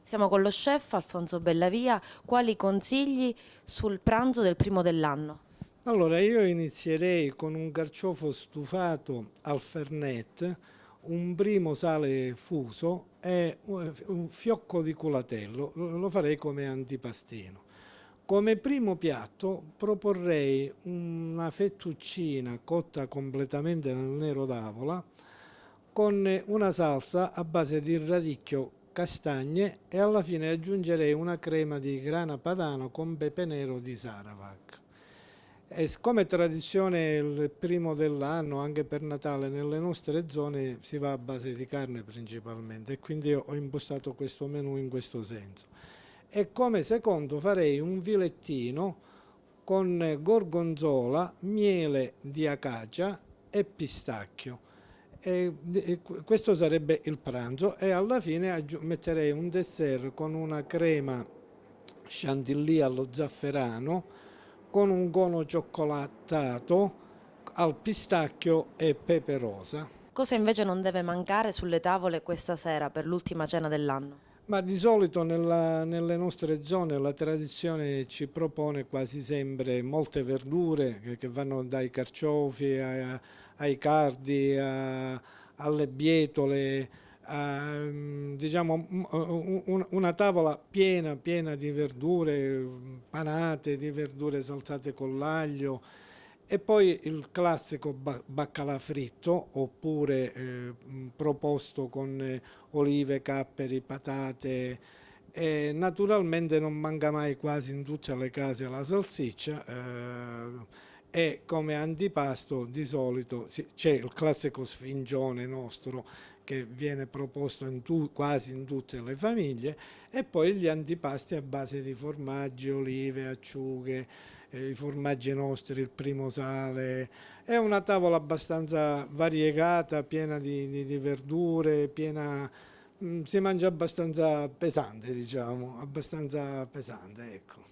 Siamo con lo chef Alfonso Bellavia. Quali consigli sul pranzo del primo dell'anno? Allora, io inizierei con un carciofo stufato al fernet, un primo sale fuso e un fiocco di culatello. Lo farei come antipastino. Come primo piatto proporrei una fettuccina cotta completamente nel nero d'avola con una salsa a base di radicchio, castagne e alla fine aggiungerei una crema di grana padano con pepe nero di Sarawak. E siccome è tradizione il primo dell'anno, anche per Natale, nelle nostre zone si va a base di carne principalmente e quindi ho impostato questo menù in questo senso. E come secondo farei un filettino con gorgonzola, miele di acacia e pistacchio. Questo sarebbe il pranzo e alla fine metterei un dessert con una crema chantilly allo zafferano con un cono cioccolattato al pistacchio e pepe rosa. Cosa invece non deve mancare sulle tavole questa sera per l'ultima cena dell'anno? Ma di solito nelle nostre zone la tradizione ci propone quasi sempre molte verdure che vanno dai carciofi ai cardi, alle bietole, diciamo una tavola piena di verdure, panate di verdure saltate con l'aglio e poi il classico baccalà fritto oppure proposto con olive, capperi, patate e naturalmente non manca mai quasi in tutte le case la salsiccia e come antipasto di solito c'è il classico sfingione nostro che viene proposto quasi in tutte le famiglie e poi gli antipasti a base di formaggi, olive, acciughe, i formaggi nostri, il primo sale. È una tavola abbastanza variegata, piena di verdure, si mangia abbastanza pesante, diciamo, abbastanza pesante, ecco.